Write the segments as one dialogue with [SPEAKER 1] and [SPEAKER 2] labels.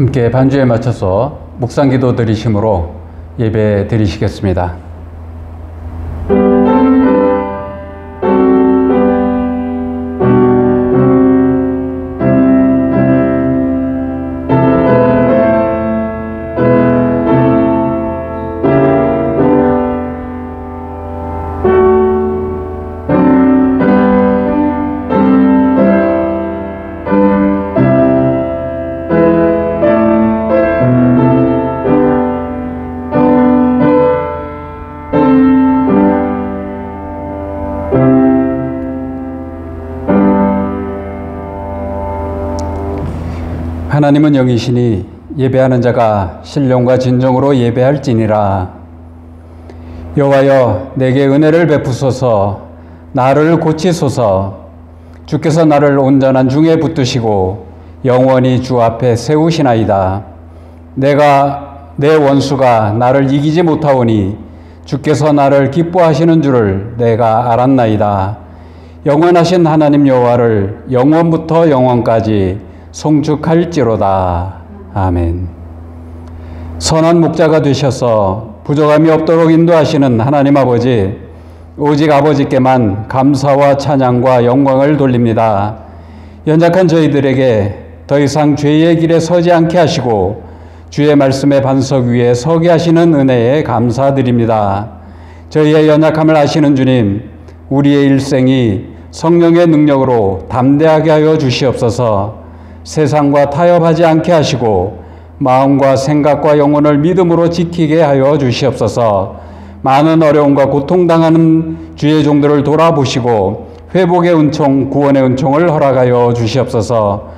[SPEAKER 1] 함께 반주에 맞춰서 묵상기도 드리심으로 예배 드리시겠습니다. 하나님은 영이시니 예배하는 자가 신령과 진정으로 예배할지니라. 여호와여, 내게 은혜를 베푸소서. 나를 고치소서. 주께서 나를 온전한 중에 붙드시고 영원히 주 앞에 세우시나이다. 내 원수가 나를 이기지 못하오니 주께서 나를 기뻐하시는 줄을 내가 알았나이다. 영원하신 하나님 여호와를 영원부터 영원까지 송축할지로다. 아멘. 선한 목자가 되셔서 부족함이 없도록 인도하시는 하나님 아버지, 오직 아버지께만 감사와 찬양과 영광을 돌립니다. 연약한 저희들에게 더 이상 죄의 길에 서지 않게 하시고 주의 말씀의 반석 위에 서게 하시는 은혜에 감사드립니다. 저희의 연약함을 아시는 주님, 우리의 일생이 성령의 능력으로 담대하게 하여 주시옵소서. 세상과 타협하지 않게 하시고 마음과 생각과 영혼을 믿음으로 지키게 하여 주시옵소서. 많은 어려움과 고통당하는 주의 종들을 돌아보시고 회복의 은총, 구원의 은총을 허락하여 주시옵소서.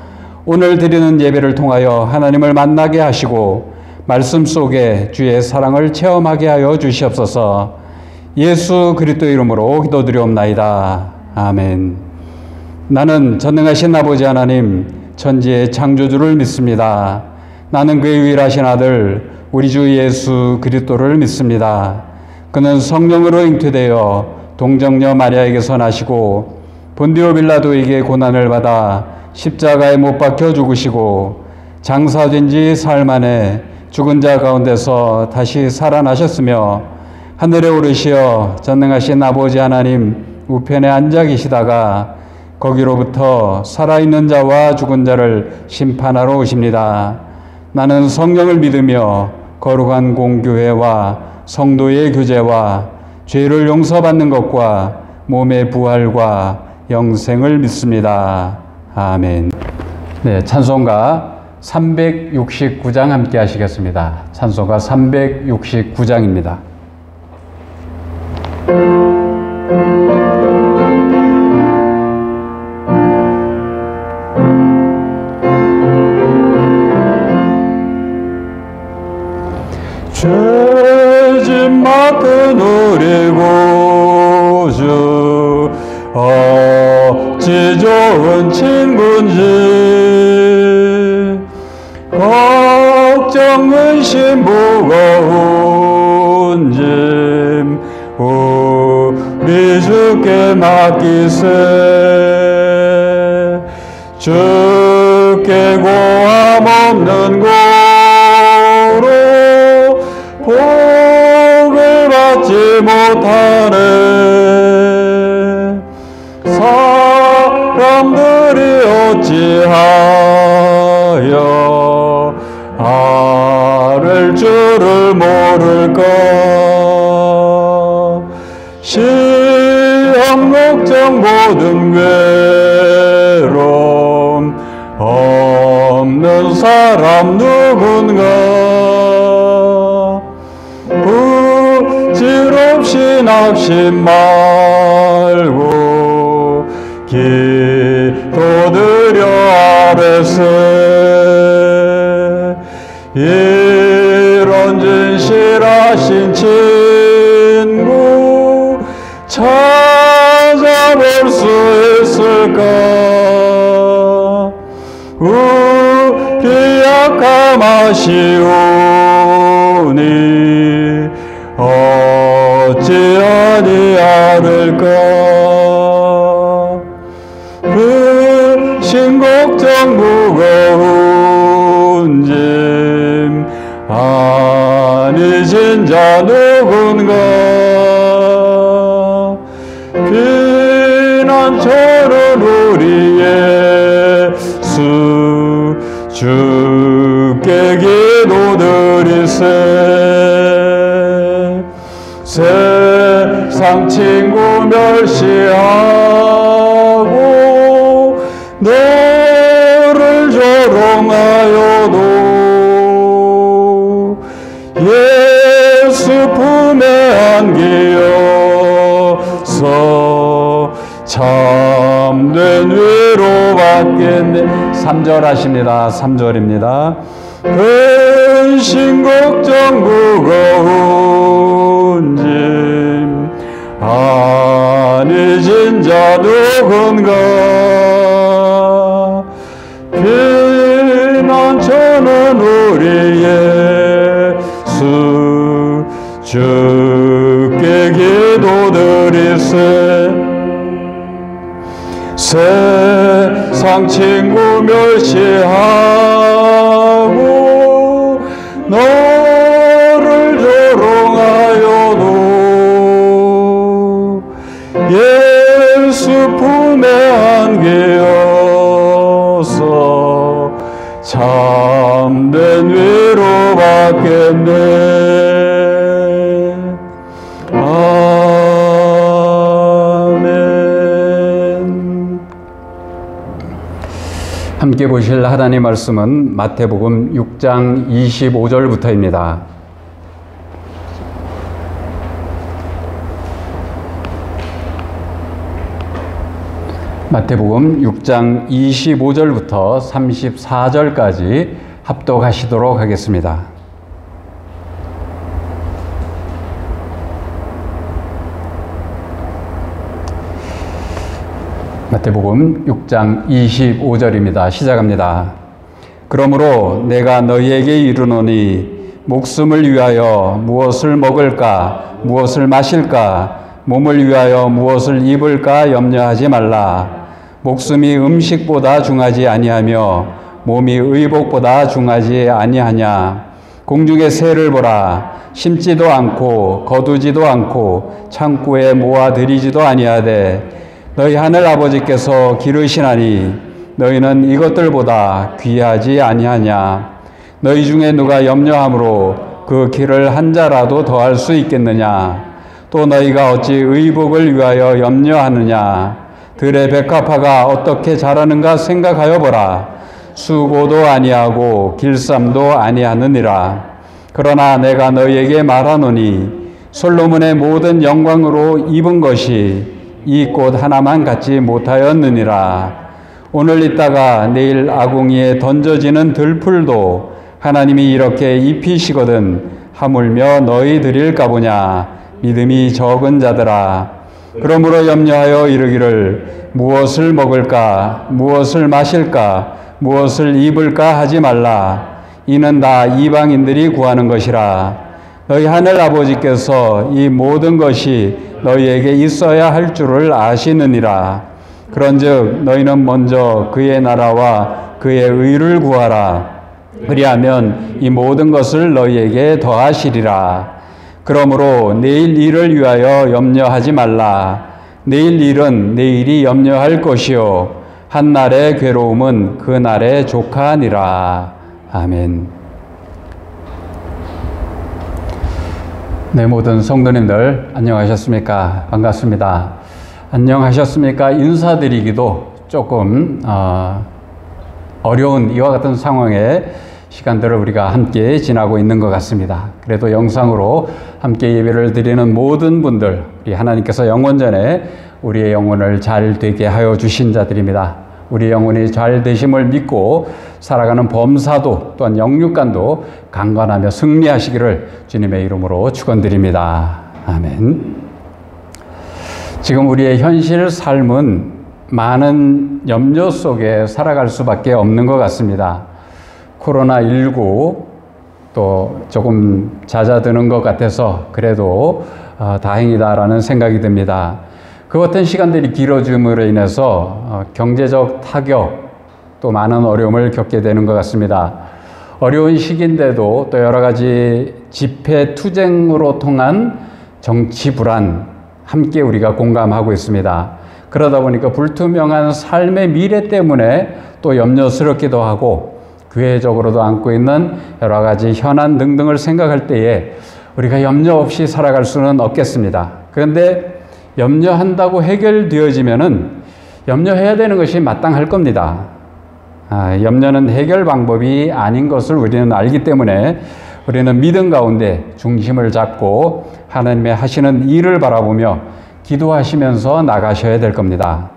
[SPEAKER 1] 오늘 드리는 예배를 통하여 하나님을 만나게 하시고 말씀 속에 주의 사랑을 체험하게 하여 주시옵소서. 예수 그리스도 이름으로 기도드리옵나이다. 아멘. 나는 전능하신 아버지 하나님, 천지의 창조주를 믿습니다. 나는 그의 유일하신 아들 우리 주 예수 그리스도를 믿습니다. 그는 성령으로 잉태되어 동정녀 마리아에게서 나시고 본디오 빌라도에게 고난을 받아 십자가에 못 박혀 죽으시고 장사된 지 사흘 만에 죽은 자 가운데서 다시 살아나셨으며 하늘에 오르시어 전능하신 아버지 하나님 우편에 앉아 계시다가 거기로부터 살아있는 자와 죽은 자를 심판하러 오십니다. 나는 성령을 믿으며 거룩한 공교회와 성도의 교제와 죄를 용서받는 것과 몸의 부활과 영생을 믿습니다. 아멘. 네, 찬송가 369장 함께 하시겠습니다. 찬송가 369장입니다. 죄짐 맡은 우리 구주 어찌 좋은 친구인지 걱정 근심 무거운 짐 우리 주께 맡기세. 주께 고함 없는 고로 복을 받지 못하네. 사람들이 어찌하여 아를 줄을 모를까. 시험 걱정 모든 괴로움 없는 사람 누군가. 부질없이 낙심 말고 기도드려 아뢰세. 이런 진실하신 친구 찾아볼 수 있을까. 우리 약함 아시오니 어찌하니 않을까. 그 신걱정 무거운 짐 주께 기도드리세. 세상 친구 멸시하고 너를 조롱하여도 예수 품에 안기어서 참된 위로받겠네. 3절 하십니다. 3절입니다. 근심 걱정 무거운 짐 아니 진짜 누군가 피난처는 우리 예수 주께 기도드리세. 세상 친구 멸시하고 너를 조롱하여도 예수 품에 안기어서 참된 위로받겠네. 함께 보실 하나님의 말씀은 마태복음 6장 25절부터입니다. 마태복음 6장 25절부터 34절까지 합독하시도록 하겠습니다. 마태복음 6장 25절입니다. 시작합니다. 그러므로 내가 너희에게 이르노니 목숨을 위하여 무엇을 먹을까 무엇을 마실까 몸을 위하여 무엇을 입을까 염려하지 말라. 목숨이 음식보다 중하지 아니하며 몸이 의복보다 중하지 아니하냐. 공중의 새를 보라. 심지도 않고 거두지도 않고 창고에 모아들이지도 아니하되 너희 하늘 아버지께서 기르시나니 너희는 이것들보다 귀하지 아니하냐. 너희 중에 누가 염려함으로 그 길을 한 자라도 더할 수 있겠느냐. 또 너희가 어찌 의복을 위하여 염려하느냐. 들의 백합화가 어떻게 자라는가 생각하여 보라. 수고도 아니하고 길쌈도 아니하느니라. 그러나 내가 너희에게 말하노니 솔로몬의 모든 영광으로 입은 것이 이 꽃 하나만 갖지 못하였느니라. 오늘 있다가 내일 아궁이에 던져지는 들풀도 하나님이 이렇게 입히시거든 하물며 너희 드릴까 보냐. 믿음이 적은 자들아. 그러므로 염려하여 이르기를 무엇을 먹을까 무엇을 마실까 무엇을 입을까 하지 말라. 이는 다 이방인들이 구하는 것이라. 너희 하늘 아버지께서 이 모든 것이 너희에게 있어야 할 줄을 아시느니라. 그런즉 너희는 먼저 그의 나라와 그의 의를 구하라. 그리하면 이 모든 것을 너희에게 더하시리라. 그러므로 내일 일을 위하여 염려하지 말라. 내일 일은 내일이 염려할 것이요 한 날의 괴로움은 그 날에 족하니라. 아멘. 네, 모든 성도님들 안녕하셨습니까? 반갑습니다. 안녕하셨습니까? 인사드리기도 조금 어려운 이와 같은 상황의 시간들을 우리가 함께 지나고 있는 것 같습니다. 그래도 영상으로 함께 예배를 드리는 모든 분들, 우리 하나님께서 영원전에 우리의 영혼을 잘 되게 하여 주신 자들입니다. 우리 영혼이 잘 되심을 믿고 살아가는 범사도 또한 영육간도 강건하며 승리하시기를 주님의 이름으로 축원드립니다. 아멘. 지금 우리의 현실 삶은 많은 염려 속에 살아갈 수밖에 없는 것 같습니다. 코로나19 또 조금 잦아드는 것 같아서 그래도 다행이다라는 생각이 듭니다. 그 같은 시간들이 길어짐으로 인해서 경제적 타격 또 많은 어려움을 겪게 되는 것 같습니다. 어려운 시기인데도 또 여러 가지 집회 투쟁으로 통한 정치 불안 함께 우리가 공감하고 있습니다. 그러다 보니까 불투명한 삶의 미래 때문에 또 염려스럽기도 하고 교회적으로도 안고 있는 여러 가지 현안 등등을 생각할 때에 우리가 염려 없이 살아갈 수는 없겠습니다. 그런데 염려한다고 해결되어지면은 염려해야 되는 것이 마땅할 겁니다. 염려는 해결 방법이 아닌 것을 우리는 알기 때문에 우리는 믿음 가운데 중심을 잡고 하나님의 하시는 일을 바라보며 기도하시면서 나가셔야 될 겁니다.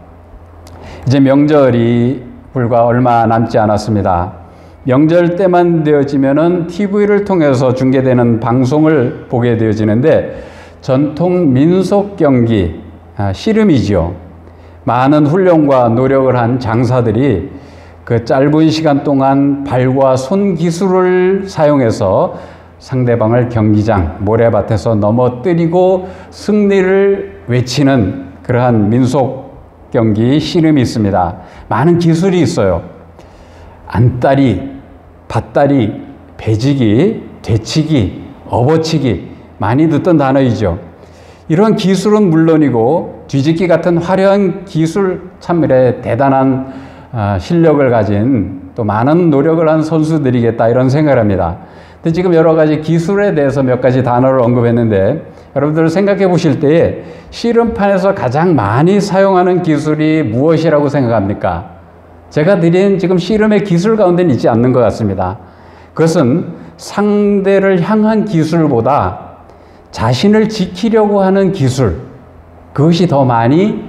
[SPEAKER 1] 이제 명절이 불과 얼마 남지 않았습니다. 명절 때만 되어지면은 TV를 통해서 중계되는 방송을 보게 되어지는데 전통 민속 경기, 씨름이지요. 많은 훈련과 노력을 한 장사들이 그 짧은 시간 동안 발과 손 기술을 사용해서 상대방을 경기장, 모래밭에서 넘어뜨리고 승리를 외치는 그러한 민속 경기 씨름이 있습니다. 많은 기술이 있어요. 안다리, 밭다리, 배지기, 되치기, 업어치기, 많이 듣던 단어이죠. 이런 기술은 물론이고 뒤집기 같은 화려한 기술, 참 대단한 실력을 가진 또 많은 노력을 한 선수들이겠다 이런 생각을 합니다. 근데 지금 여러 가지 기술에 대해서 몇 가지 단어를 언급했는데 여러분들 생각해 보실 때에 씨름판에서 가장 많이 사용하는 기술이 무엇이라고 생각합니까? 제가 드린 지금 씨름의 기술 가운데는 있지 않는 것 같습니다. 그것은 상대를 향한 기술보다 자신을 지키려고 하는 기술, 그것이 더 많이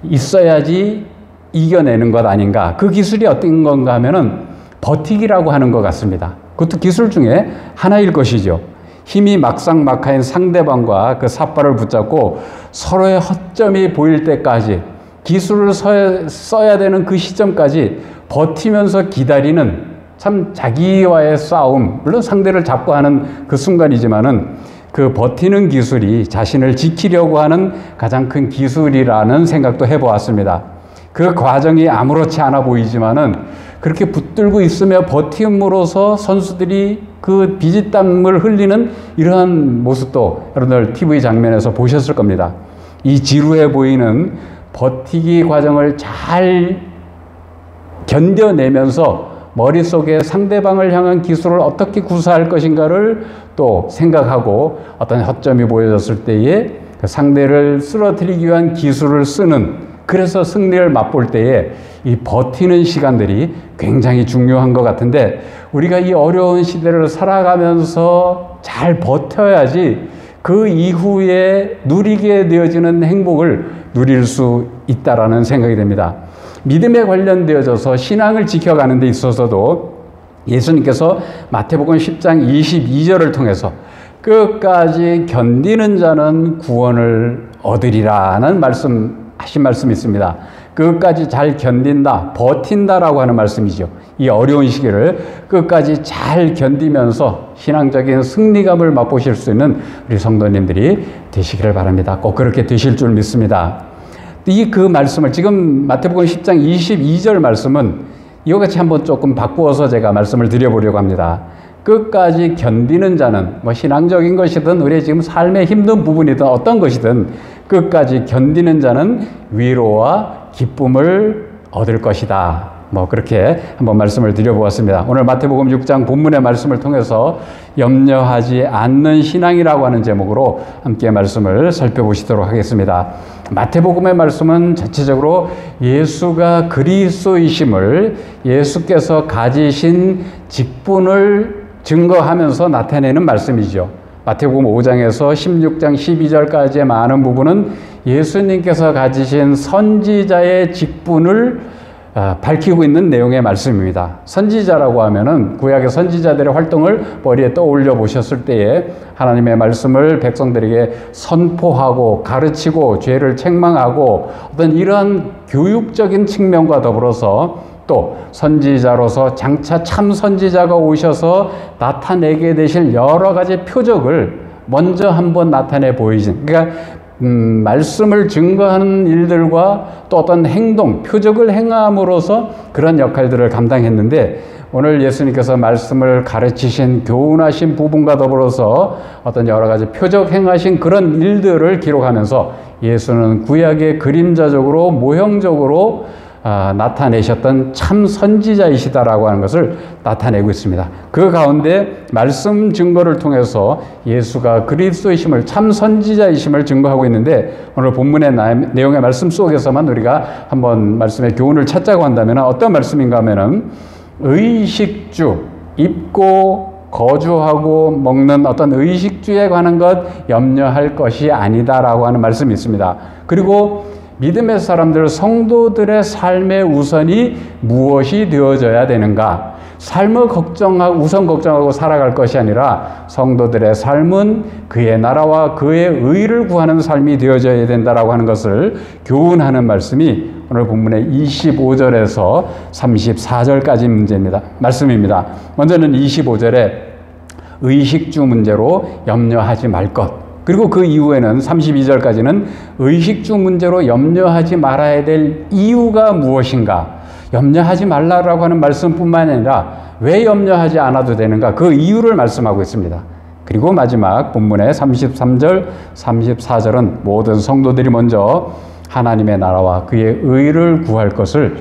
[SPEAKER 1] 있어야지 이겨내는 것 아닌가. 그 기술이 어떤 건가 하면은 버티기라고 하는 것 같습니다. 그것도 기술 중에 하나일 것이죠. 힘이 막상막하인 상대방과 그 삿발을 붙잡고 서로의 허점이 보일 때까지 기술을 써야 되는 그 시점까지 버티면서 기다리는 참 자기와의 싸움, 물론 상대를 잡고 하는 그 순간이지만은 그 버티는 기술이 자신을 지키려고 하는 가장 큰 기술이라는 생각도 해보았습니다. 그 과정이 아무렇지 않아 보이지만은 그렇게 붙들고 있으며 버팀으로써 선수들이 그 비지땀을 흘리는 이러한 모습도 여러분들 TV 장면에서 보셨을 겁니다. 이 지루해 보이는 버티기 과정을 잘 견뎌내면서 머릿속에 상대방을 향한 기술을 어떻게 구사할 것인가를 또 생각하고 어떤 허점이 보여졌을 때에 그 상대를 쓰러뜨리기 위한 기술을 쓰는, 그래서 승리를 맛볼 때에 이 버티는 시간들이 굉장히 중요한 것 같은데 우리가 이 어려운 시대를 살아가면서 잘 버텨야지 그 이후에 누리게 되어지는 행복을 누릴 수 있다라는 생각이 됩니다. 믿음에 관련되어져서 신앙을 지켜가는 데 있어서도 예수님께서 마태복음 10장 22절을 통해서 끝까지 견디는 자는 구원을 얻으리라는 하신 말씀이 있습니다. 끝까지 잘 견딘다, 버틴다라고 하는 말씀이죠. 이 어려운 시기를 끝까지 잘 견디면서 신앙적인 승리감을 맛보실 수 있는 우리 성도님들이 되시기를 바랍니다. 꼭 그렇게 되실 줄 믿습니다. 그 말씀을 지금 마태복음 10장 22절 말씀은 이와 같이 한번 조금 바꾸어서 제가 말씀을 드려보려고 합니다. 끝까지 견디는 자는 신앙적인 것이든 우리의 지금 삶의 힘든 부분이든 어떤 것이든 끝까지 견디는 자는 위로와 기쁨을 얻을 것이다. 그렇게 한번 말씀을 드려보았습니다. 오늘 마태복음 6장 본문의 말씀을 통해서 염려하지 않는 신앙이라고 하는 제목으로 함께 말씀을 살펴보시도록 하겠습니다. 마태복음의 말씀은 전체적으로 예수가 그리스도이심을, 예수께서 가지신 직분을 증거하면서 나타내는 말씀이죠. 마태복음 5장에서 16장 12절까지의 많은 부분은 예수님께서 가지신 선지자의 직분을 밝히고 있는 내용의 말씀입니다. 선지자라고 하면은 구약의 선지자들의 활동을 머리에 떠올려 보셨을 때에 하나님의 말씀을 백성들에게 선포하고 가르치고 죄를 책망하고 어떤 이러한 교육적인 측면과 더불어서 또 선지자로서 장차 참 선지자가 오셔서 나타내게 되실 여러 가지 표적을 먼저 한번 나타내 보이신, 그러니까 말씀을 증거하는 일들과 또 어떤 행동, 표적을 행함으로써 그런 역할들을 감당했는데 오늘 예수님께서 말씀을 가르치신 교훈하신 부분과 더불어서 어떤 여러 가지 표적 행하신 그런 일들을 기록하면서 예수는 구약의 그림자적으로 모형적으로 나타내셨던 참 선지자이시다라고 하는 것을 나타내고 있습니다. 그 가운데 말씀 증거를 통해서 예수가 그리스도이심을, 참 선지자이심을 증거하고 있는데, 오늘 본문의 내용의 말씀 속에서만 우리가 한번 말씀의 교훈을 찾자고 한다면 어떤 말씀인가 하면은, 의식주, 입고 거주하고 먹는 어떤 의식주에 관한 것 염려할 것이 아니다라고 하는 말씀이 있습니다. 그리고 믿음의 사람들, 성도들의 삶의 우선이 무엇이 되어져야 되는가? 삶을 우선 걱정하고 살아갈 것이 아니라 성도들의 삶은 그의 나라와 그의 의를 구하는 삶이 되어져야 된다라고 하는 것을 교훈하는 말씀이 오늘 본문의 25절에서 34절까지 말씀입니다. 먼저는 25절에 의식주 문제로 염려하지 말 것. 그리고 그 이후에는 32절까지는 의식주 문제로 염려하지 말아야 될 이유가 무엇인가? 염려하지 말라라고 하는 말씀뿐만 아니라 왜 염려하지 않아도 되는가? 그 이유를 말씀하고 있습니다. 그리고 마지막 본문의 33절, 34절은 모든 성도들이 먼저 하나님의 나라와 그의 의를 구할 것을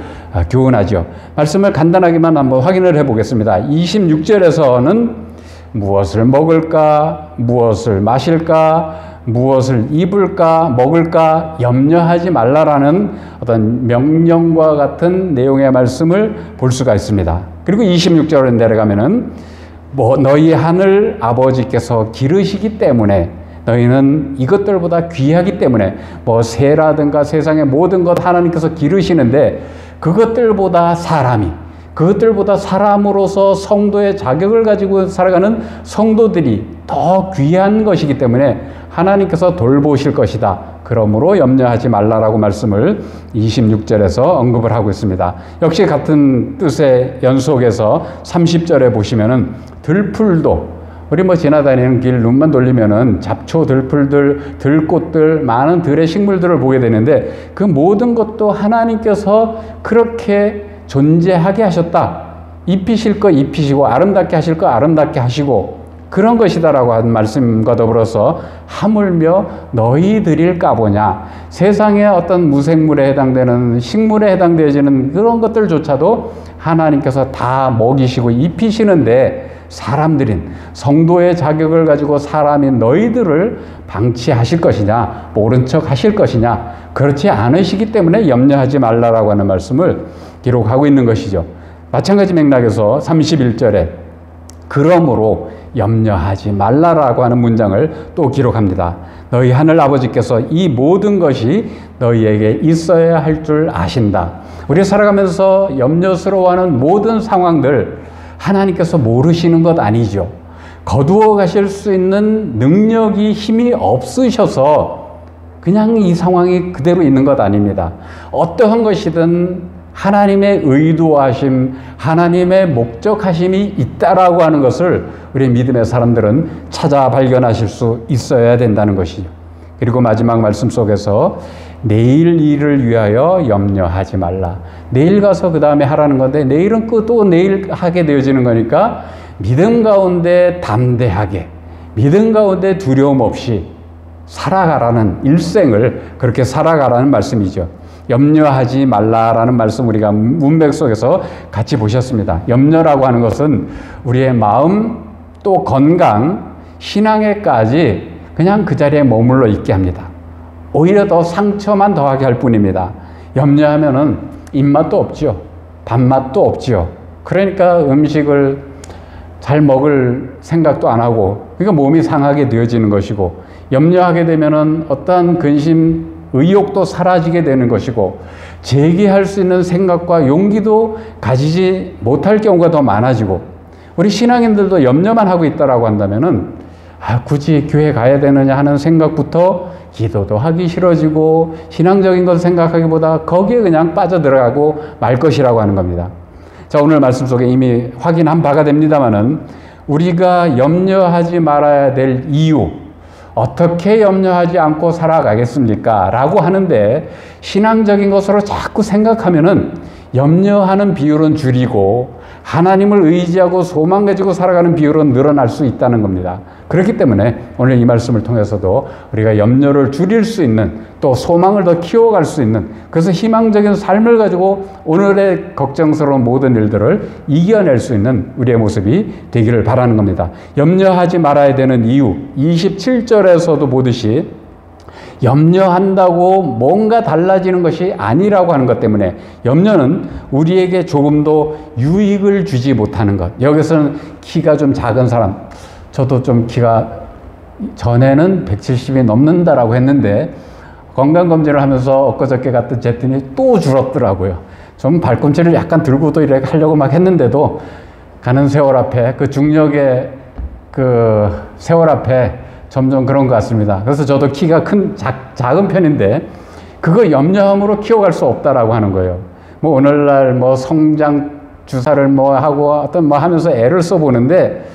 [SPEAKER 1] 교훈하죠. 말씀을 간단하게만 한번 확인을 해보겠습니다. 26절에서는 무엇을 먹을까, 무엇을 마실까, 무엇을 입을까, 먹을까 염려하지 말라라는 어떤 명령과 같은 내용의 말씀을 볼 수가 있습니다. 그리고 26절에 내려가면은 너희 하늘 아버지께서 기르시기 때문에, 너희는 이것들보다 귀하기 때문에, 새라든가 세상의 모든 것 하나님께서 기르시는데 그것들보다 사람으로서 성도의 자격을 가지고 살아가는 성도들이 더 귀한 것이기 때문에 하나님께서 돌보실 것이다. 그러므로 염려하지 말라라고 말씀을 26절에서 언급을 하고 있습니다. 역시 같은 뜻의 연속에서 30절에 보시면은 들풀도, 우리 지나다니는 길 눈만 돌리면은 잡초, 들풀들, 들꽃들, 많은 들의 식물들을 보게 되는데 그 모든 것도 하나님께서 그렇게 존재하게 하셨다. 입히실 거 입히시고 아름답게 하실 거 아름답게 하시고 그런 것이다라고 하는 말씀과 더불어서 하물며 너희들일까 보냐. 세상의 어떤 무생물에 해당되는, 식물에 해당되어지는 그런 것들조차도 하나님께서 다 먹이시고 입히시는데 사람들인, 성도의 자격을 가지고 사람인 너희들을 방치하실 것이냐, 모른 척 하실 것이냐, 그렇지 않으시기 때문에 염려하지 말라라고 하는 말씀을 기록하고 있는 것이죠. 마찬가지 맥락에서 31절에 그러므로 염려하지 말라라고 하는 문장을 또 기록합니다. 너희 하늘 아버지께서 이 모든 것이 너희에게 있어야 할 줄 아신다. 우리 살아가면서 염려스러워하는 모든 상황들 하나님께서 모르시는 것 아니죠. 거두어 가실 수 있는 능력이, 힘이 없으셔서 그냥 이 상황이 그대로 있는 것 아닙니다. 어떠한 것이든 하나님의 의도하심, 하나님의 목적하심이 있다라고 하는 것을 우리 믿음의 사람들은 찾아 발견하실 수 있어야 된다는 것이죠. 그리고 마지막 말씀 속에서 내일 일을 위하여 염려하지 말라. 내일 가서 그 다음에 하라는 건데 내일은 또 내일 하게 되어지는 거니까 믿음 가운데 담대하게, 믿음 가운데 두려움 없이 살아가라는, 일생을 그렇게 살아가라는 말씀이죠. 염려하지 말라라는 말씀 우리가 문맥 속에서 같이 보셨습니다. 염려라고 하는 것은 우리의 마음, 또 건강, 신앙에까지 그냥 그 자리에 머물러 있게 합니다. 오히려 더 상처만 더하게 할 뿐입니다. 염려하면은 입맛도 없죠. 밥맛도 없죠. 그러니까 음식을 잘 먹을 생각도 안 하고, 그러니까 몸이 상하게 되어지는 것이고, 염려하게 되면은 어떠한 근심, 의욕도 사라지게 되는 것이고, 재기할 수 있는 생각과 용기도 가지지 못할 경우가 더 많아지고, 우리 신앙인들도 염려만 하고 있다라고 한다면은 굳이 교회 가야 되느냐 하는 생각부터 기도도 하기 싫어지고 신앙적인 것을 생각하기보다 거기에 그냥 빠져들어가고 말 것이라고 하는 겁니다. 자, 오늘 말씀 속에 이미 확인한 바가 됩니다만은 우리가 염려하지 말아야 될 이유, 어떻게 염려하지 않고 살아가겠습니까? 라고 하는데 신앙적인 것으로 자꾸 생각하면은 염려하는 비율은 줄이고 하나님을 의지하고 소망 가지고 살아가는 비율은 늘어날 수 있다는 겁니다. 그렇기 때문에 오늘 이 말씀을 통해서도 우리가 염려를 줄일 수 있는, 또 소망을 더 키워갈 수 있는, 그래서 희망적인 삶을 가지고 오늘의 걱정스러운 모든 일들을 이겨낼 수 있는 우리의 모습이 되기를 바라는 겁니다. 염려하지 말아야 되는 이유, 27절에서도 보듯이 염려한다고 뭔가 달라지는 것이 아니라고 하는 것 때문에, 염려는 우리에게 조금도 유익을 주지 못하는 것. 여기서는 키가 좀 작은 사람, 저도 좀 키가 전에는 170이 넘는다라고 했는데 건강검진을 하면서 엊그저께 갔던 쟀더니 또 줄었더라고요. 좀 발꿈치를 약간 들고도 이렇게 하려고 막 했는데도 가는 세월 앞에, 그 중력의 그 세월 앞에 점점 그런 것 같습니다. 그래서 저도 키가 작은 편인데 그거 염려함으로 키워갈 수 없다라고 하는 거예요. 뭐 오늘날 뭐 성장 주사를 뭐 하고 어떤 뭐 하면서 애를 써보는데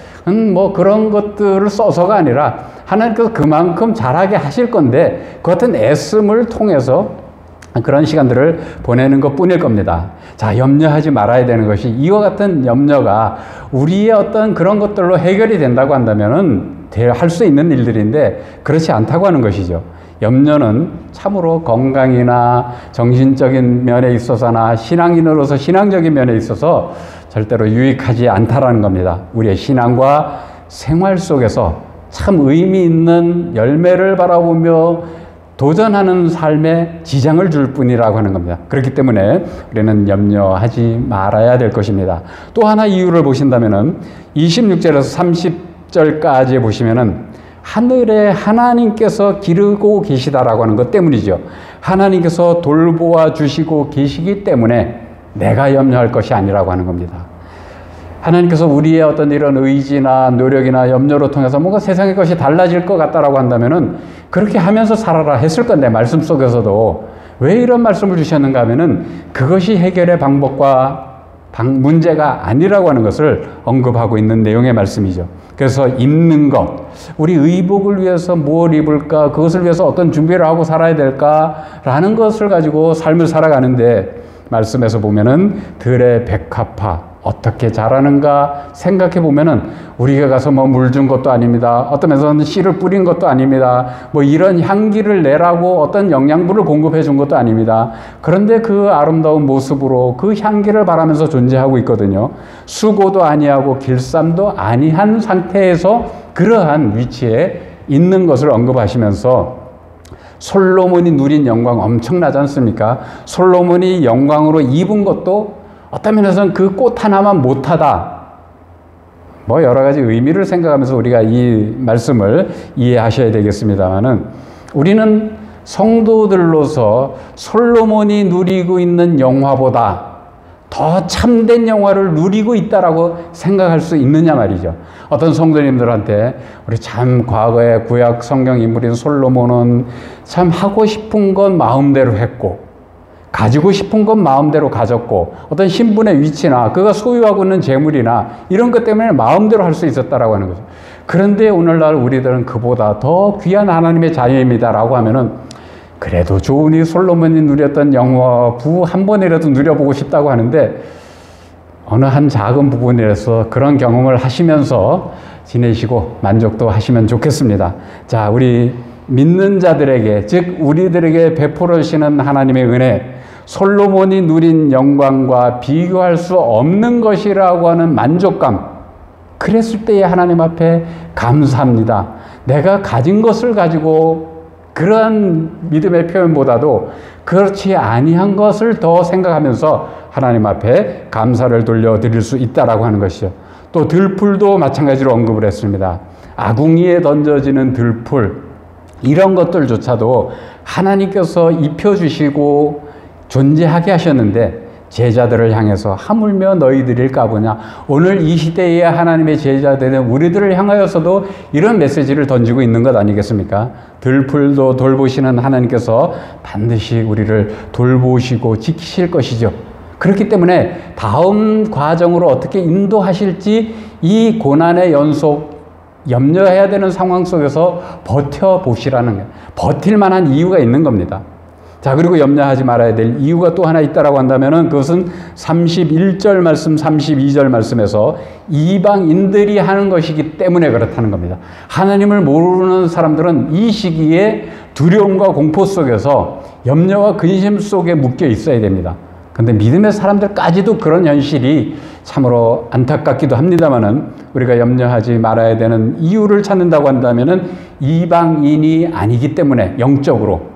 [SPEAKER 1] 뭐 그런 것들을 써서가 아니라 하나님께서 그만큼 잘하게 하실 건데 그 같은 애씀을 통해서 그런 시간들을 보내는 것 뿐일 겁니다. 자, 염려하지 말아야 되는 것이, 이와 같은 염려가 우리의 어떤 그런 것들로 해결이 된다고 한다면은 할 수 있는 일들인데 그렇지 않다고 하는 것이죠. 염려는 참으로 건강이나 정신적인 면에 있어서나 신앙인으로서 신앙적인 면에 있어서 절대로 유익하지 않다라는 겁니다. 우리의 신앙과 생활 속에서 참 의미 있는 열매를 바라보며 도전하는 삶에 지장을 줄 뿐이라고 하는 겁니다. 그렇기 때문에 우리는 염려하지 말아야 될 것입니다. 또 하나 이유를 보신다면은 26절에서 30절까지 보시면은 하늘에 하나님께서 기르고 계시다라고 하는 것 때문이죠. 하나님께서 돌보아 주시고 계시기 때문에 내가 염려할 것이 아니라고 하는 겁니다. 하나님께서 우리의 어떤 이런 의지나 노력이나 염려로 통해서 뭔가 세상의 것이 달라질 것 같다라고 한다면은 그렇게 하면서 살아라 했을 건데, 말씀 속에서도 왜 이런 말씀을 주셨는가 하면은 그것이 해결의 방법과 문제가 아니라고 하는 것을 언급하고 있는 내용의 말씀이죠. 그래서 입는 것, 우리 의복을 위해서 무엇을 입을까, 그것을 위해서 어떤 준비를 하고 살아야 될까라는 것을 가지고 삶을 살아가는데, 말씀에서 보면은 들의 백합화 어떻게 자라는가 생각해 보면은 우리가 가서 뭐 물 준 것도 아닙니다. 어떤 면에서는 씨를 뿌린 것도 아닙니다. 뭐 이런 향기를 내라고 어떤 영양분을 공급해 준 것도 아닙니다. 그런데 그 아름다운 모습으로 그 향기를 바라면서 존재하고 있거든요. 수고도 아니하고 길쌈도 아니한 상태에서 그러한 위치에 있는 것을 언급하시면서 솔로몬이 누린 영광 엄청나지 않습니까? 솔로몬이 영광으로 입은 것도 어떤 면에서는 그 꽃 하나만 못하다. 뭐 여러 가지 의미를 생각하면서 우리가 이 말씀을 이해하셔야 되겠습니다만은, 우리는 성도들로서 솔로몬이 누리고 있는 영화보다 더 참된 영화를 누리고 있다라고 생각할 수 있느냐 말이죠. 어떤 성도님들한테 우리 참 과거의 구약 성경 인물인 솔로몬은 참 하고 싶은 건 마음대로 했고 가지고 싶은 건 마음대로 가졌고 어떤 신분의 위치나 그가 소유하고 있는 재물이나 이런 것 때문에 마음대로 할 수 있었다라고 하는 거죠. 그런데 오늘날 우리들은 그보다 더 귀한 하나님의 자녀입니다라고 하면은, 그래도 좋으니 솔로몬이 누렸던 영화 부 한 번이라도 누려보고 싶다고 하는데, 어느 한 작은 부분에서 그런 경험을 하시면서 지내시고 만족도 하시면 좋겠습니다. 자, 우리 믿는 자들에게, 즉 우리들에게 베풀어 주시는 하나님의 은혜, 솔로몬이 누린 영광과 비교할 수 없는 것이라고 하는 만족감, 그랬을 때에 하나님 앞에 감사합니다. 내가 가진 것을 가지고 그러한 믿음의 표현보다도 그렇지 아니한 것을 더 생각하면서 하나님 앞에 감사를 돌려드릴 수 있다라고 하는 것이죠. 또 들풀도 마찬가지로 언급을 했습니다. 아궁이에 던져지는 들풀, 이런 것들조차도 하나님께서 입혀주시고 존재하게 하셨는데 제자들을 향해서 하물며 너희들일까 보냐. 오늘 이 시대의 하나님의 제자들은 우리들을 향하여서도 이런 메시지를 던지고 있는 것 아니겠습니까? 들풀도 돌보시는 하나님께서 반드시 우리를 돌보시고 지키실 것이죠. 그렇기 때문에 다음 과정으로 어떻게 인도하실지 이 고난의 연속, 염려해야 되는 상황 속에서 버텨보시라는 거예요. 버틸 만한 이유가 있는 겁니다. 자, 그리고 염려하지 말아야 될 이유가 또 하나 있다라고 한다면은 그것은 31절 말씀, 32절 말씀에서 이방인들이 하는 것이기 때문에 그렇다는 겁니다. 하나님을 모르는 사람들은 이 시기에 두려움과 공포 속에서 염려와 근심 속에 묶여 있어야 됩니다. 근데 믿음의 사람들까지도 그런 현실이 참으로 안타깝기도 합니다만은 우리가 염려하지 말아야 되는 이유를 찾는다고 한다면은 이방인이 아니기 때문에 영적으로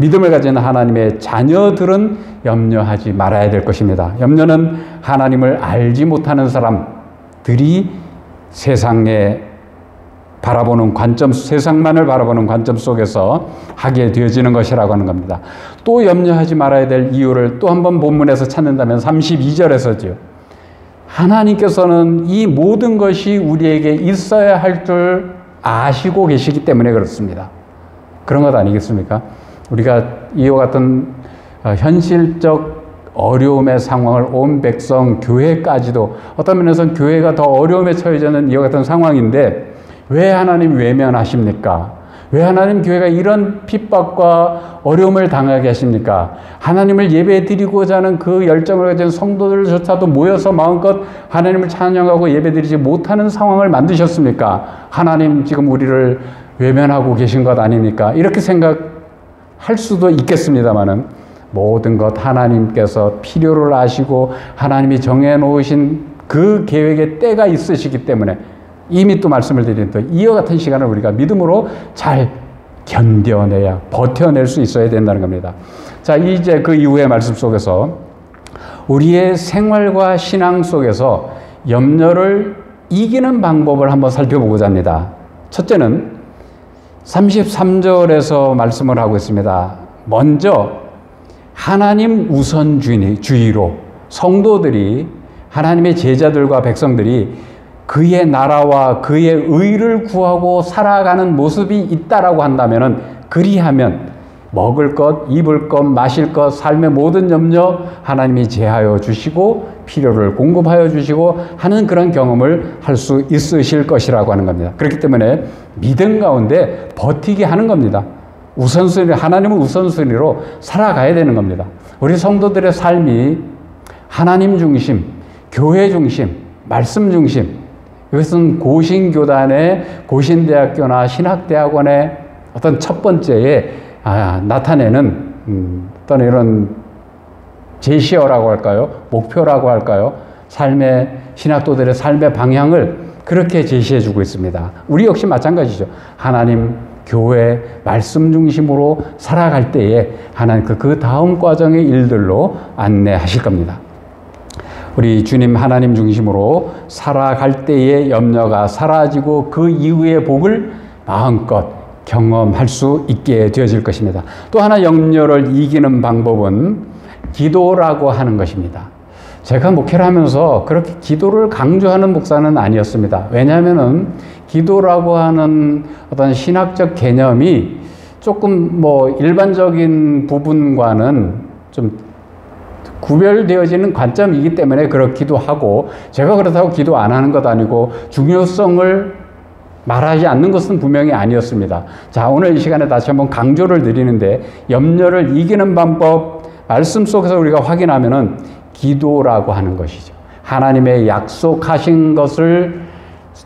[SPEAKER 1] 믿음을 가진 하나님의 자녀들은 염려하지 말아야 될 것입니다. 염려는 하나님을 알지 못하는 사람들이 세상에 바라보는 관점, 세상만을 바라보는 관점 속에서 하게 되어지는 것이라고 하는 겁니다. 또 염려하지 말아야 될 이유를 또 한 번 본문에서 찾는다면 32절에서죠. 하나님께서는 이 모든 것이 우리에게 있어야 할 줄 아시고 계시기 때문에 그렇습니다. 그런 것 아니겠습니까? 우리가 이와 같은 현실적 어려움의 상황을 온 백성, 교회까지도 어떤 면에서는 교회가 더 어려움에 처해지는 이와 같은 상황인데 왜 하나님 외면하십니까? 왜 하나님 교회가 이런 핍박과 어려움을 당하게 하십니까? 하나님을 예배드리고자 하는 그 열정을 가진 성도들조차도 모여서 마음껏 하나님을 찬양하고 예배드리지 못하는 상황을 만드셨습니까? 하나님 지금 우리를 외면하고 계신 것 아닙니까? 이렇게 생각할 수도 있겠습니다만은 모든 것 하나님께서 필요를 아시고 하나님이 정해놓으신 그 계획의 때가 있으시기 때문에 이미 또 말씀을 드린 또 이와 같은 시간을 우리가 믿음으로 잘 견뎌내야 버텨낼 수 있어야 된다는 겁니다. 자, 이제 그 이후의 말씀 속에서 우리의 생활과 신앙 속에서 염려를 이기는 방법을 한번 살펴보고자 합니다. 첫째는 33절에서 말씀을 하고 있습니다. 먼저 하나님 우선주의로 성도들이 하나님의 제자들과 백성들이 그의 나라와 그의 의를 구하고 살아가는 모습이 있다라고 한다면은 그리하면 먹을 것, 입을 것, 마실 것, 삶의 모든 염려 하나님이 제하여 주시고 필요를 공급하여 주시고 하는 그런 경험을 할 수 있으실 것이라고 하는 겁니다. 그렇기 때문에 믿음 가운데 버티게 하는 겁니다. 우선순위, 하나님은 우선순위로 살아가야 되는 겁니다. 우리 성도들의 삶이 하나님 중심, 교회 중심, 말씀 중심, 이것은 고신교단의 고신대학교나 신학대학원의 어떤 첫 번째에 나타내는 어떤 이런 제시어라고 할까요? 목표라고 할까요? 삶의 신학도들의 삶의 방향을 그렇게 제시해주고 있습니다. 우리 역시 마찬가지죠. 하나님, 교회, 말씀 중심으로 살아갈 때에 하나님 그 다음 과정의 일들로 안내하실 겁니다. 우리 주님 하나님 중심으로 살아갈 때의 염려가 사라지고 그 이후의 복을 마음껏 경험할 수 있게 되어질 것입니다. 또 하나 염려를 이기는 방법은 기도라고 하는 것입니다. 제가 목회를 하면서 그렇게 기도를 강조하는 목사는 아니었습니다. 왜냐하면은 기도라고 하는 어떤 신학적 개념이 조금 일반적인 부분과는 좀 구별되어지는 관점이기 때문에 그렇기도 하고, 제가 그렇다고 기도 안 하는 것 아니고 중요성을 말하지 않는 것은 분명히 아니었습니다. 자, 오늘 이 시간에 다시 한번 강조를 드리는데 염려를 이기는 방법 말씀 속에서 우리가 확인하면은 기도라고 하는 것이죠. 하나님의 약속하신 것을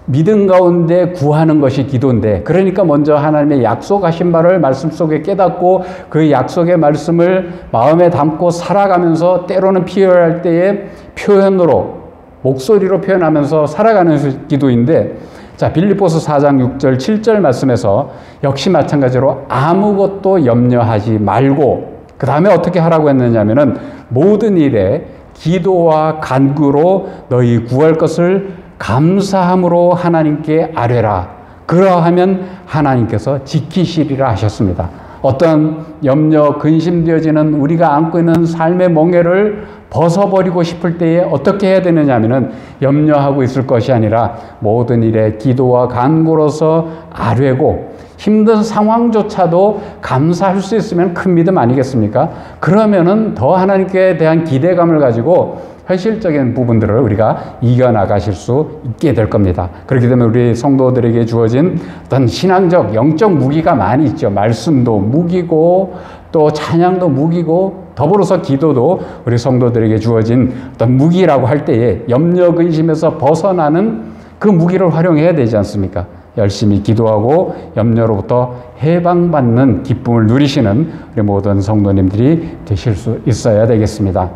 [SPEAKER 1] 믿음 가운데 구하는 것이 기도인데, 그러니까 먼저 하나님의 약속하신 바를 말씀 속에 깨닫고 그 약속의 말씀을 마음에 담고 살아가면서 때로는 필요할 때에 표현으로, 목소리로 표현하면서 살아가는 기도인데, 자, 빌립보서 4장 6절 7절 말씀에서 역시 마찬가지로 아무것도 염려하지 말고, 그 다음에 어떻게 하라고 했느냐면은 모든 일에 기도와 간구로 너희 구할 것을 감사함으로 하나님께 아뢰라. 그러하면 하나님께서 지키시리라 하셨습니다. 어떤 염려, 근심되어지는 우리가 안고 있는 삶의 멍에를 벗어버리고 싶을 때에 어떻게 해야 되느냐 하면은 염려하고 있을 것이 아니라 모든 일에 기도와 간구로서 아뢰고, 힘든 상황조차도 감사할 수 있으면 큰 믿음 아니겠습니까? 그러면은 더 하나님께 대한 기대감을 가지고 현실적인 부분들을 우리가 이겨나가실 수 있게 될 겁니다. 그렇기 때문에 우리 성도들에게 주어진 어떤 신앙적, 영적 무기가 많이 있죠. 말씀도 무기고 또 찬양도 무기고 더불어서 기도도 우리 성도들에게 주어진 어떤 무기라고 할 때에 염려 근심에서 벗어나는 그 무기를 활용해야 되지 않습니까? 열심히 기도하고 염려로부터 해방받는 기쁨을 누리시는 우리 모든 성도님들이 되실 수 있어야 되겠습니다.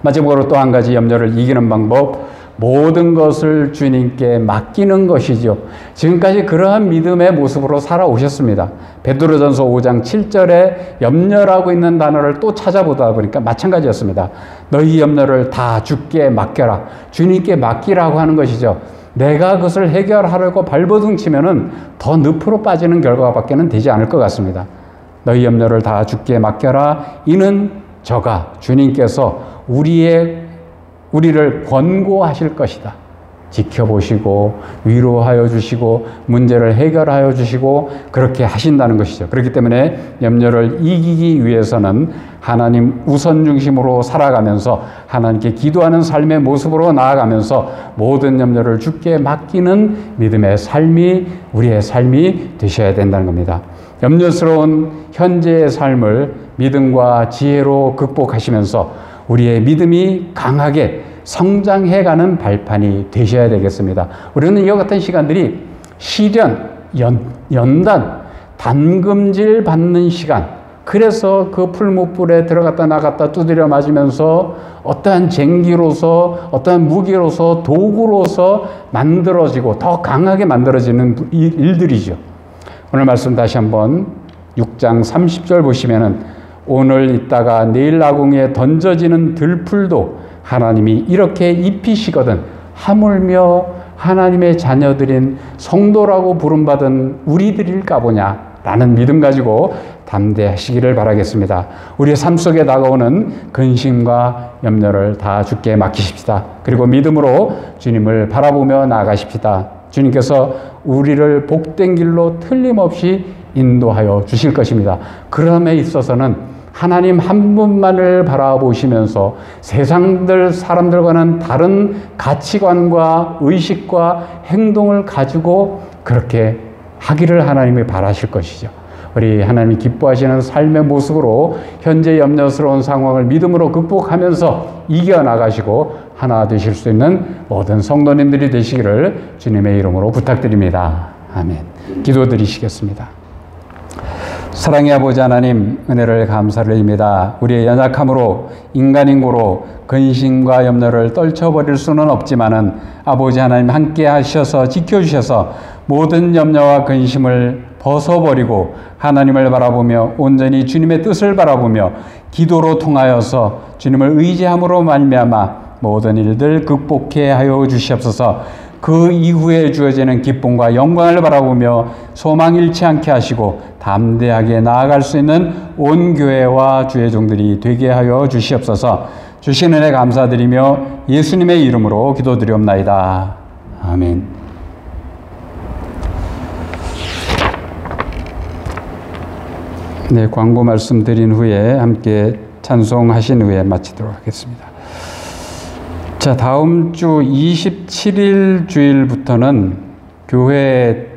[SPEAKER 1] 마지막으로 또 한 가지 염려를 이기는 방법, 모든 것을 주님께 맡기는 것이죠. 지금까지 그러한 믿음의 모습으로 살아오셨습니다. 베드로전서 5장 7절에 염려라고 있는 단어를 또 찾아보다 보니까 마찬가지였습니다. 너희 염려를 다 주께 맡겨라. 주님께 맡기라고 하는 것이죠. 내가 그것을 해결하려고 발버둥 치면은 더 늪으로 빠지는 결과밖에는 되지 않을 것 같습니다. 너희 염려를 다 주께 맡겨라. 이는 저가 주님께서 우리를 권고하실 것이다. 지켜보시고 위로하여 주시고 문제를 해결하여 주시고 그렇게 하신다는 것이죠. 그렇기 때문에 염려를 이기기 위해서는 하나님 우선 중심으로 살아가면서 하나님께 기도하는 삶의 모습으로 나아가면서 모든 염려를 주께 맡기는 믿음의 삶이 우리의 삶이 되셔야 된다는 겁니다. 염려스러운 현재의 삶을 믿음과 지혜로 극복하시면서 우리의 믿음이 강하게 성장해가는 발판이 되셔야 되겠습니다. 우리는 이와 같은 시간들이 시련, 연단, 단금질 받는 시간, 그래서 그 풀무불에 들어갔다 나갔다 두드려 맞으면서 어떠한 쟁기로서 어떠한 무기로서 도구로서 만들어지고 더 강하게 만들어지는 일들이죠. 오늘 말씀 다시 한번 6장 30절 보시면은 오늘 있다가 내일 아궁이에 던져지는 들풀도 하나님이 이렇게 입히시거든 하물며 하나님의 자녀들인 성도라고 부름받은 우리들일까 보냐 라는 믿음 가지고 담대하시기를 바라겠습니다. 우리의 삶 속에 다가오는 근심과 염려를 다 주께 맡기십시다. 그리고 믿음으로 주님을 바라보며 나아가십시다. 주님께서 우리를 복된 길로 틀림없이 인도하여 주실 것입니다. 그럼에 있어서는 하나님 한 분만을 바라보시면서 세상들 사람들과는 다른 가치관과 의식과 행동을 가지고 그렇게 하기를 하나님이 바라실 것이죠. 우리 하나님이 기뻐하시는 삶의 모습으로 현재 염려스러운 상황을 믿음으로 극복하면서 이겨나가시고 하나 되실 수 있는 모든 성도님들이 되시기를 주님의 이름으로 부탁드립니다. 아멘. 기도드리시겠습니다. 사랑의 아버지 하나님, 은혜를 감사를 드립니다. 우리의 연약함으로 인간인고로 근심과 염려를 떨쳐버릴 수는 없지만은 아버지 하나님 함께 하셔서 지켜주셔서 모든 염려와 근심을 벗어버리고 하나님을 바라보며 온전히 주님의 뜻을 바라보며 기도로 통하여서 주님을 의지함으로 말미암아 모든 일들 극복해 하여 주시옵소서. 그 이후에 주어지는 기쁨과 영광을 바라보며 소망 잃지 않게 하시고 담대하게 나아갈 수 있는 온 교회와 주의 종들이 되게 하여 주시옵소서. 주신 은혜 감사드리며 예수님의 이름으로 기도드리옵나이다. 아멘. 네, 광고 말씀드린 후에 함께 찬송하신 후에 마치도록 하겠습니다. 자, 다음 주 27일 주일부터는 교회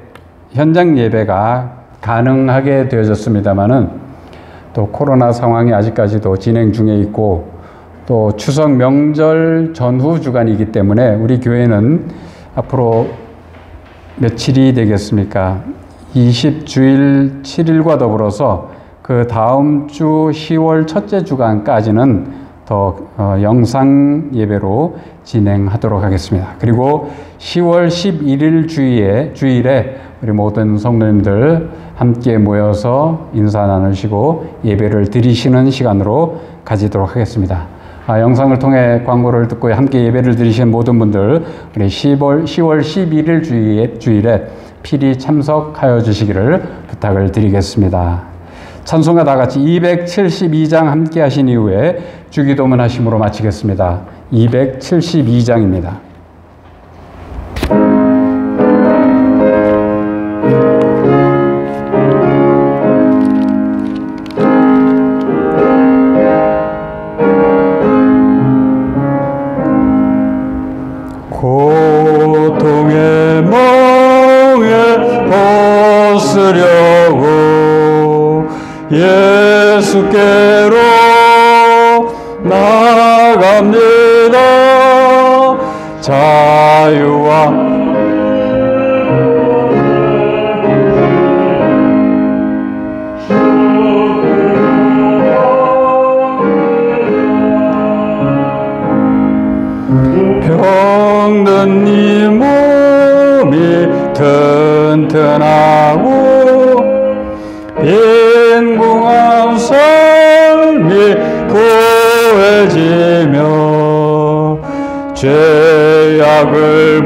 [SPEAKER 1] 현장 예배가 가능하게 되어졌습니다만은 또 코로나 상황이 아직까지도 진행 중에 있고 또 추석 명절 전후 주간이기 때문에 우리 교회는 앞으로 며칠이 되겠습니까? 20주일 7일과 더불어서 그 다음 주 10월 첫째 주간까지는 더 영상 예배로 진행하도록 하겠습니다. 그리고 10월 11일 주일에 우리 모든 성도님들 함께 모여서 인사 나누시고 예배를 드리시는 시간으로 가지도록 하겠습니다. 영상을 통해 광고를 듣고 함께 예배를 드리신 모든 분들 우리 10월 11일 주일에 필히 참석하여 주시기를 부탁을 드리겠습니다. 찬송가 다 같이 272장 함께 하신 이후에 주기도문 하심으로 마치겠습니다. 272장입니다.
[SPEAKER 2] 고통의 멍에 벗으려고 예수 나갑니다. 자유와 병든 이 몸이 튼튼하고 빈궁한 삶이 구해지며 죄악을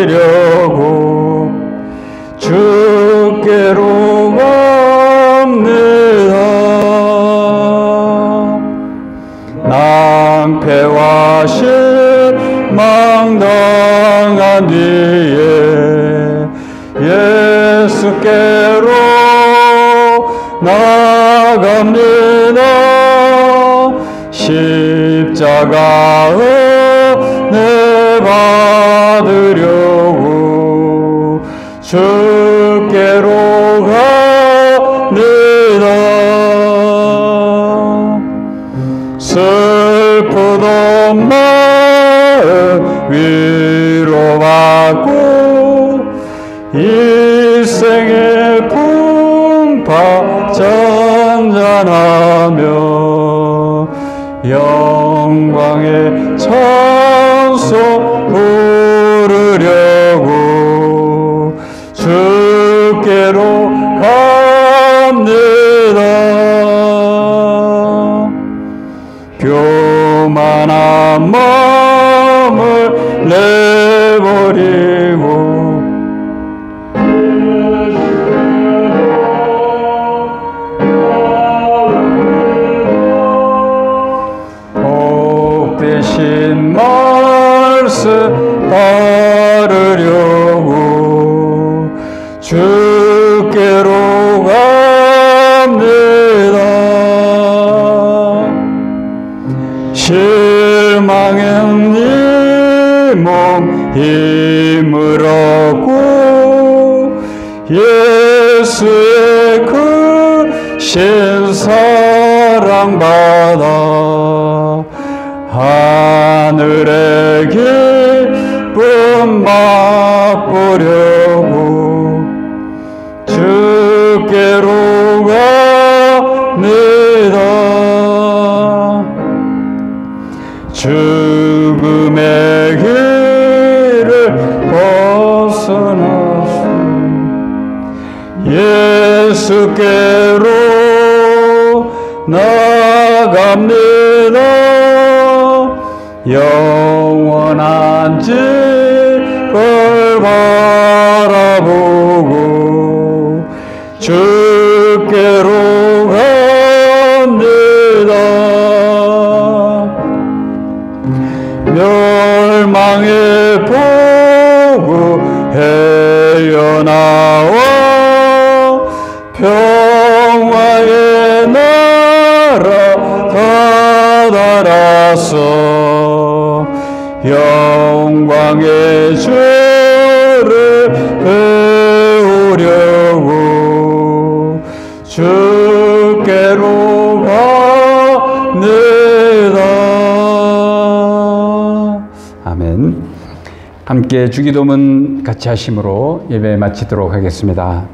[SPEAKER 2] 벗어버리려고 주께로 갑니다. 낭패와 실망 당한 뒤에 예수께로 나갑니다. 십자가 은혜 받으려고 주께로 갑니다. 슬프던 마음 위로받고 일생의 풍파 잔잔하며 영광의 찬송 부르려고 주께로 갑니다. 교만한 마음을 내버리고 복되신 말씀 따르려고 주께로 갑니다. 실망한 이 몸 힘을 얻고 예수의 크신 사랑 받아 하늘의 기쁨 맛보려고 주께로 갑니다. 죽음의 길을 벗어나서 예수께로 나갑니다. 영원한 집을 바라보고 주께로 갑니다. 멸망의 보고 헤어나와 평화의 나라 다다라서 영광의 주를 배우려고 주께로 갑니다.
[SPEAKER 1] 아멘. 함께 주기도문 같이 하심으로 예배 마치도록 하겠습니다.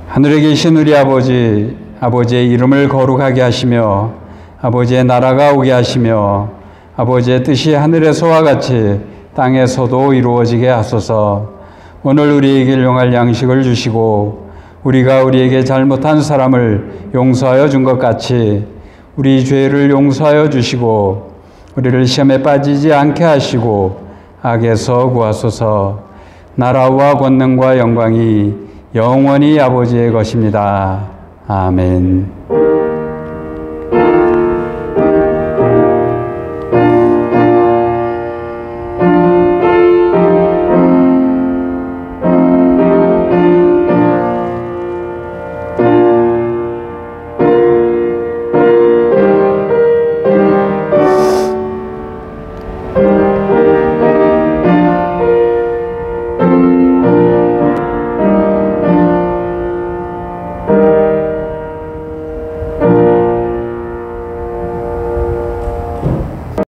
[SPEAKER 1] 하늘에 계신 우리 아버지, 아버지의 이름을 거룩하게 하시며 아버지의 나라가 오게 하시며 아버지의 뜻이 하늘에서와 같이 땅에서도 이루어지게 하소서. 오늘 우리에게 일용할 양식을 주시고 우리가 우리에게 잘못한 사람을 용서하여 준 것 같이 우리 죄를 용서하여 주시고 우리를 시험에 빠지지 않게 하시고 악에서 구하소서. 나라와 권능과 영광이 영원히 아버지의 것입니다. 아멘.